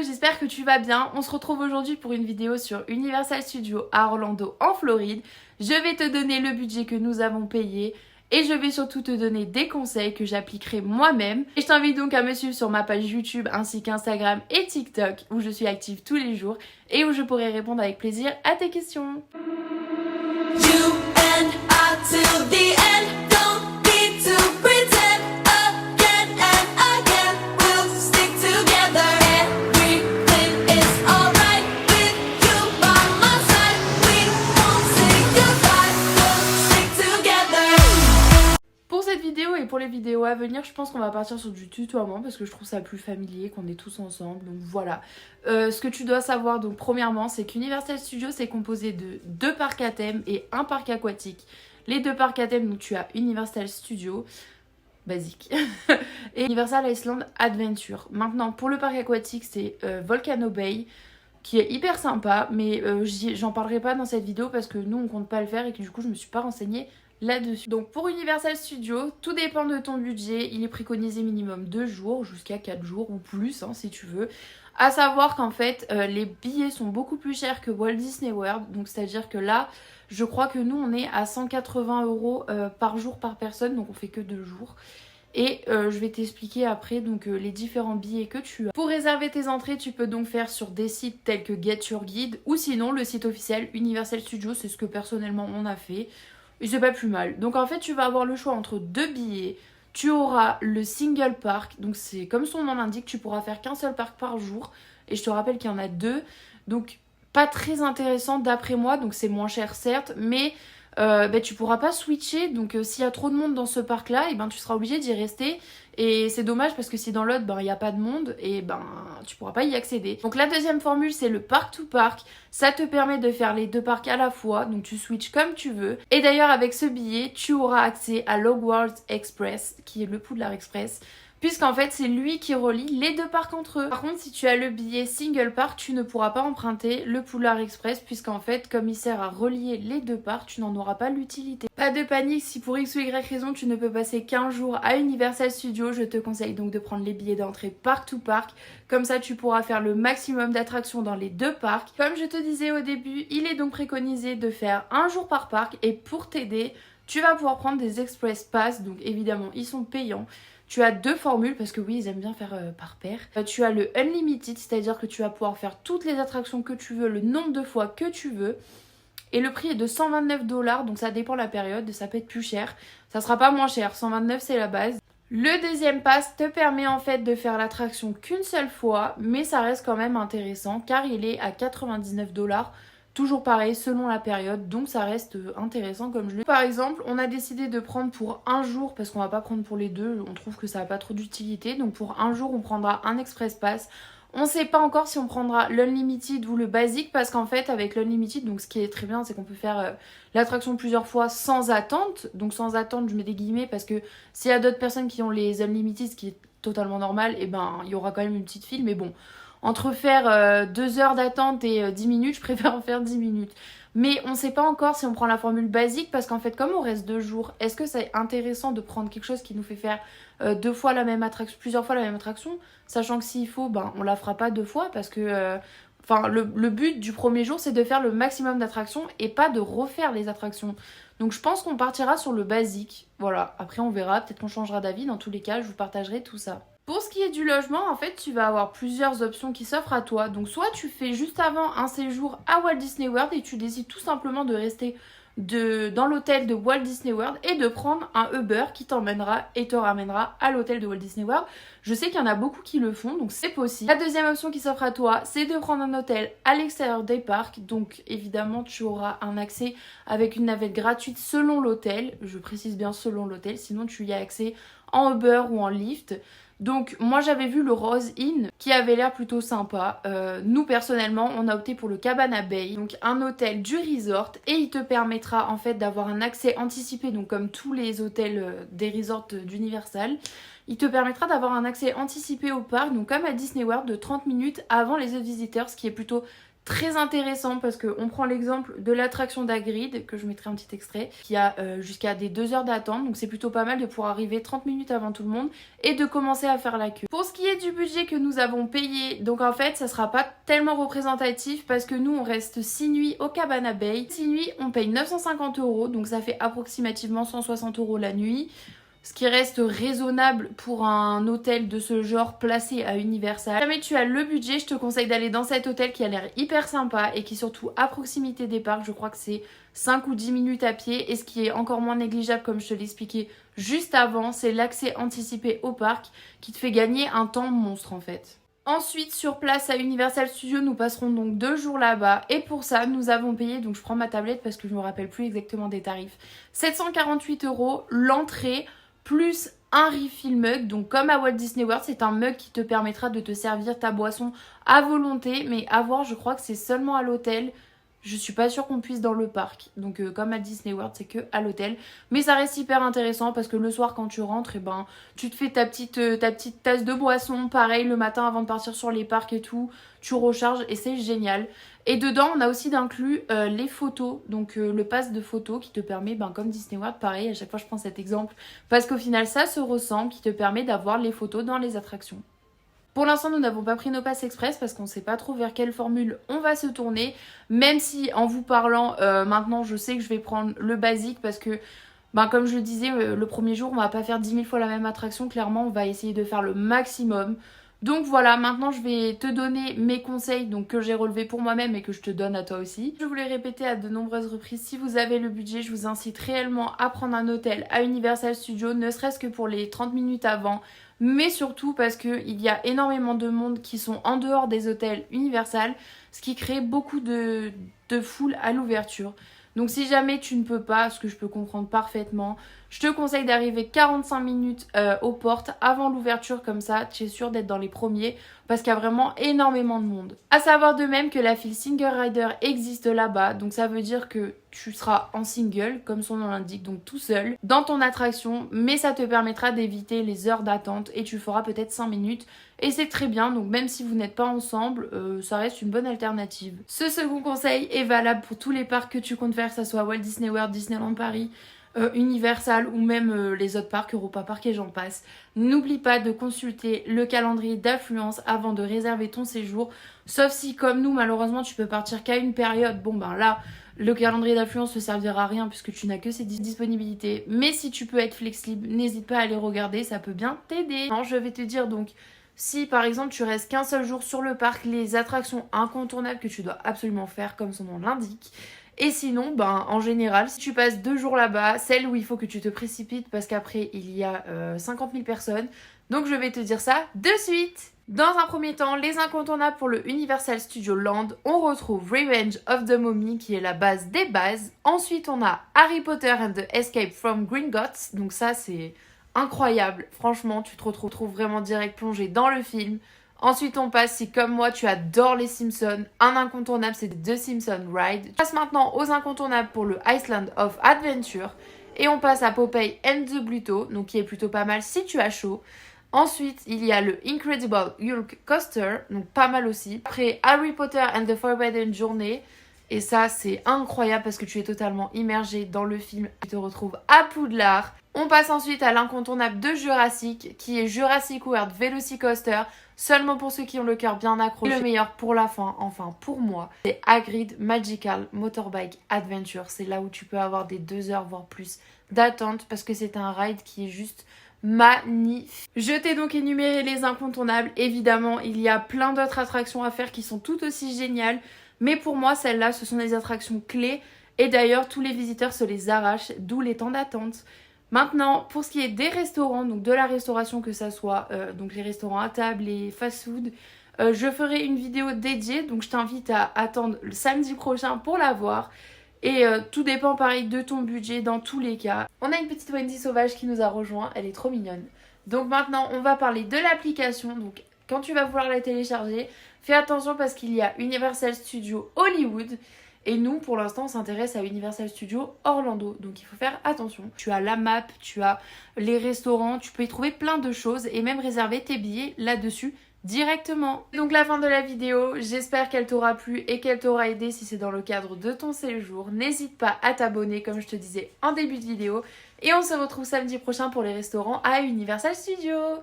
j'espère que tu vas bien. On se retrouve aujourd'hui pour une vidéo sur Universal Studios à Orlando en Floride. Je vais te donner le budget que nous avons payé et je vais surtout te donner des conseils que j'appliquerai moi-même. Et je t'invite donc à me suivre sur ma page YouTube ainsi qu'Instagram et TikTok où je suis active tous les jours et où je pourrai répondre avec plaisir à tes questions. You and I till the end, don't need to pretend again and again, we'll stick together. Everything is alright with you by my side, we won't say goodbye, we'll stick together. Pour cette vidéo et pour les vidéos à venir, je pense qu'on va partir sur du tutoiement parce que je trouve ça plus familier, qu'on est tous ensemble, donc voilà. Ce que tu dois savoir, donc premièrement, c'est qu'Universal Studios c'est composé de 2 parcs à thème et un parc aquatique. Les 2 parcs à thème, donc tu as Universal Studios, basique, et Universal Island Adventure. Maintenant, pour le parc aquatique, c'est Volcano Bay, qui est hyper sympa, mais j'en parlerai pas dans cette vidéo parce que nous on compte pas le faire et que du coup je me suis pas renseignée là-dessus. Donc pour Universal Studios, tout dépend de ton budget, il est préconisé minimum 2 jours jusqu'à 4 jours ou plus hein, si tu veux. À savoir qu'en fait les billets sont beaucoup plus chers que Walt Disney World, donc c'est à dire que là je crois que nous on est à 180 € par jour par personne, donc on fait que 2 jours. Et je vais t'expliquer après donc les différents billets que tu as. Pour réserver tes entrées, tu peux donc faire sur des sites tels que Get Your Guide ou sinon le site officiel Universal Studios, c'est ce que personnellement on a fait. Et c'est pas plus mal. Donc en fait tu vas avoir le choix entre 2 billets. Tu auras le single park, donc c'est comme son nom l'indique, tu pourras faire qu'un seul parc par jour. Et je te rappelle qu'il y en a 2, donc pas très intéressant d'après moi, donc c'est moins cher certes, mais tu pourras pas switcher, donc s'il y a trop de monde dans ce parc là, et tu seras obligé d'y rester. Et c'est dommage parce que si dans l'autre il n'y a pas de monde, et tu pourras pas y accéder. Donc la deuxième formule c'est le park to park, ça te permet de faire les 2 parcs à la fois, donc tu switches comme tu veux. Et d'ailleurs avec ce billet tu auras accès à Hogwarts Express, qui est le Poudlard Express, puisqu'en fait c'est lui qui relie les 2 parcs entre eux. Par contre si tu as le billet single park, tu ne pourras pas emprunter le Poudlard Express, puisqu'en fait comme il sert à relier les 2 parcs, tu n'en auras pas l'utilité. Pas de panique si pour X ou Y raison tu ne peux passer qu'un jour à Universal Studios, je te conseille donc de prendre les billets d'entrée parc to park, comme ça tu pourras faire le maximum d'attractions dans les 2 parcs. Comme je te disais au début, il est donc préconisé de faire un jour par parc, et pour t'aider, tu vas pouvoir prendre des Express Pass, donc évidemment ils sont payants. Tu as 2 formules parce que oui, ils aiment bien faire par paire. Tu as le Unlimited, c'est-à-dire que tu vas pouvoir faire toutes les attractions que tu veux, le nombre de fois que tu veux. Et le prix est de 129 $, donc ça dépend de la période, ça peut être plus cher. Ça sera pas moins cher, 129 c'est la base. Le deuxième pass te permet en fait de faire l'attraction qu'une seule fois, mais ça reste quand même intéressant car il est à 99 $. Toujours pareil selon la période, donc ça reste intéressant comme je l'ai. Par exemple, on a décidé de prendre pour un jour, parce qu'on va pas prendre pour les 2, on trouve que ça n'a pas trop d'utilité. Donc pour un jour on prendra un Express Pass. On sait pas encore si on prendra l'Unlimited ou le basique, parce qu'en fait avec l'Unlimited, donc ce qui est très bien c'est qu'on peut faire l'attraction plusieurs fois sans attente. Donc sans attente je mets des guillemets parce que s'il y a d'autres personnes qui ont les Unlimited, ce qui est totalement normal, et il y aura quand même une petite file, mais bon. Entre faire 2 heures d'attente et 10 minutes, je préfère en faire 10 minutes. Mais on sait pas encore si on prend la formule basique, parce qu'en fait comme on reste 2 jours, est-ce que c'est intéressant de prendre quelque chose qui nous fait faire 2 fois la même attraction, plusieurs fois la même attraction, sachant que s'il faut, on la fera pas 2 fois parce que le but du premier jour c'est de faire le maximum d'attractions et pas de refaire les attractions. Donc je pense qu'on partira sur le basique. Voilà, après on verra, peut-être qu'on changera d'avis, dans tous les cas je vous partagerai tout ça. Pour ce qui est du logement, en fait, tu vas avoir plusieurs options qui s'offrent à toi. Donc soit tu fais juste avant un séjour à Walt Disney World et tu décides tout simplement de rester dans l'hôtel de Walt Disney World et de prendre un Uber qui t'emmènera et te ramènera à l'hôtel de Walt Disney World. Je sais qu'il y en a beaucoup qui le font, donc c'est possible. La deuxième option qui s'offre à toi, c'est de prendre un hôtel à l'extérieur des parcs. Donc évidemment, tu auras un accès avec une navette gratuite selon l'hôtel. Je précise bien selon l'hôtel, sinon tu y as accès en Uber ou en Lyft. Donc moi j'avais vu le Rose Inn qui avait l'air plutôt sympa. Nous personnellement on a opté pour le Cabana Bay, donc un hôtel du resort, et il te permettra en fait d'avoir un accès anticipé, donc comme tous les hôtels des resorts d'Universal. Il te permettra d'avoir un accès anticipé au parc, donc comme à Disney World, de 30 minutes avant les autres visiteurs, ce qui est plutôt très intéressant parce qu'on prend l'exemple de l'attraction d'Hagrid, que je mettrai un petit extrait, qui a jusqu'à des 2 heures d'attente, donc c'est plutôt pas mal de pouvoir arriver 30 minutes avant tout le monde et de commencer à faire la queue. Pour ce qui est du budget que nous avons payé, donc en fait ça sera pas tellement représentatif parce que nous on reste 6 nuits au Cabana Bay. 6 nuits on paye 950 €, donc ça fait approximativement 160 € la nuit. Ce qui reste raisonnable pour un hôtel de ce genre placé à Universal. Si jamais tu as le budget, je te conseille d'aller dans cet hôtel qui a l'air hyper sympa et qui est surtout à proximité des parcs. Je crois que c'est 5 ou 10 minutes à pied. Et ce qui est encore moins négligeable, comme je te l'expliquais juste avant, c'est l'accès anticipé au parc qui te fait gagner un temps monstre en fait. Ensuite, sur place à Universal Studios, nous passerons donc 2 jours là-bas. Et pour ça, nous avons payé, donc je prends ma tablette parce que je ne me rappelle plus exactement des tarifs, 748 € l'entrée, plus un refill mug. Donc comme à Walt Disney World, c'est un mug qui te permettra de te servir ta boisson à volonté. Mais à voir, je crois que c'est seulement à l'hôtel. Je suis pas sûre qu'on puisse dans le parc. Donc comme à Disney World, c'est que à l'hôtel. Mais ça reste hyper intéressant parce que le soir quand tu rentres, et ben, tu te fais ta petite tasse de boisson. Pareil le matin avant de partir sur les parcs et tout. Tu recharges et c'est génial. Et dedans, on a aussi d'inclus les photos. Donc le pass de photos qui te permet, ben, comme Disney World, pareil, à chaque fois je prends cet exemple. Parce qu'au final, ça se ressemble, qui te permet d'avoir les photos dans les attractions. Pour l'instant, nous n'avons pas pris nos passes express parce qu'on ne sait pas trop vers quelle formule on va se tourner. Même si, en vous parlant, maintenant, je sais que je vais prendre le basique parce que, ben, comme je le disais, le premier jour, on va pas faire 10 000 fois la même attraction. Clairement, on va essayer de faire le maximum. Donc voilà, maintenant je vais te donner mes conseils donc, que j'ai relevés pour moi-même et que je te donne à toi aussi. Je vous l'ai répété à de nombreuses reprises, si vous avez le budget, je vous incite réellement à prendre un hôtel à Universal Studios, ne serait-ce que pour les 30 minutes avant, mais surtout parce qu'il y a énormément de monde qui sont en dehors des hôtels Universal, ce qui crée beaucoup de foule à l'ouverture. Donc si jamais tu ne peux pas, ce que je peux comprendre parfaitement, je te conseille d'arriver 45 minutes aux portes avant l'ouverture, comme ça tu es sûr d'être dans les premiers parce qu'il y a vraiment énormément de monde. À savoir de même que la file Single Rider existe là-bas, donc ça veut dire que tu seras en single, comme son nom l'indique, donc tout seul, dans ton attraction, mais ça te permettra d'éviter les heures d'attente et tu feras peut-être 5 minutes. Et c'est très bien, donc même si vous n'êtes pas ensemble, ça reste une bonne alternative. Ce second conseil est valable pour tous les parcs que tu comptes faire, que ce soit Walt Disney World, Disneyland Paris, Universal ou même les autres parcs, Europa Park et j'en passe. N'oublie pas de consulter le calendrier d'affluence avant de réserver ton séjour. Sauf si, comme nous, malheureusement, tu peux partir qu'à une période. Bon ben là, le calendrier d'affluence ne servira à rien puisque tu n'as que ces disponibilités. Mais si tu peux être flexible, n'hésite pas à les regarder, ça peut bien t'aider. Je vais te dire donc... Si par exemple tu restes qu'un seul jour sur le parc, les attractions incontournables que tu dois absolument faire comme son nom l'indique. Et sinon, ben, en général, si tu passes 2 jours là-bas, celle où il faut que tu te précipites parce qu'après il y a 50 000 personnes. Donc je vais te dire ça de suite. Dans un premier temps, les incontournables pour le Universal Studios Land, on retrouve Revenge of the Mummy qui est la base des bases. Ensuite on a Harry Potter and the Escape from Gringotts, donc ça c'est... incroyable, franchement tu te retrouves vraiment direct plongé dans le film. Ensuite on passe, si comme moi tu adores les Simpsons, un incontournable c'est The Simpsons Ride. On passe maintenant aux incontournables pour le Island of Adventure. Et on passe à Popeye and the Bluto, donc qui est plutôt pas mal si tu as chaud. Ensuite il y a le Incredible Hulk Coaster, donc pas mal aussi. Après Harry Potter and the Forbidden Journey. Et ça, c'est incroyable parce que tu es totalement immergé dans le film. Tu te retrouves à Poudlard. On passe ensuite à l'incontournable de Jurassic, qui est Jurassic World Velocicoaster. Seulement pour ceux qui ont le cœur bien accroché. Et le meilleur pour la fin, enfin pour moi, c'est Hagrid Magical Motorbike Adventure. C'est là où tu peux avoir des 2 heures, voire plus, d'attente parce que c'est un ride qui est juste... magnifique. Je t'ai donc énuméré les incontournables. Évidemment, il y a plein d'autres attractions à faire qui sont tout aussi géniales. Mais pour moi, celles-là, ce sont des attractions clés. Et d'ailleurs, tous les visiteurs se les arrachent, d'où les temps d'attente. Maintenant, pour ce qui est des restaurants, donc de la restauration, que ça soit donc les restaurants à table, les fast-food, je ferai une vidéo dédiée. Donc je t'invite à attendre le samedi prochain pour la voir. Et tout dépend pareil de ton budget dans tous les cas. On a une petite Wendy sauvage qui nous a rejoint, elle est trop mignonne. Donc maintenant, on va parler de l'application. Donc quand tu vas vouloir la télécharger, fais attention parce qu'il y a Universal Studios Hollywood. Et nous, pour l'instant, on s'intéresse à Universal Studios Orlando. Donc il faut faire attention. Tu as la map, tu as les restaurants, tu peux y trouver plein de choses et même réserver tes billets là-dessus directement. Donc la fin de la vidéo, j'espère qu'elle t'aura plu et qu'elle t'aura aidé si c'est dans le cadre de ton séjour. N'hésite pas à t'abonner comme je te disais en début de vidéo et on se retrouve samedi prochain pour les restaurants à Universal Studios.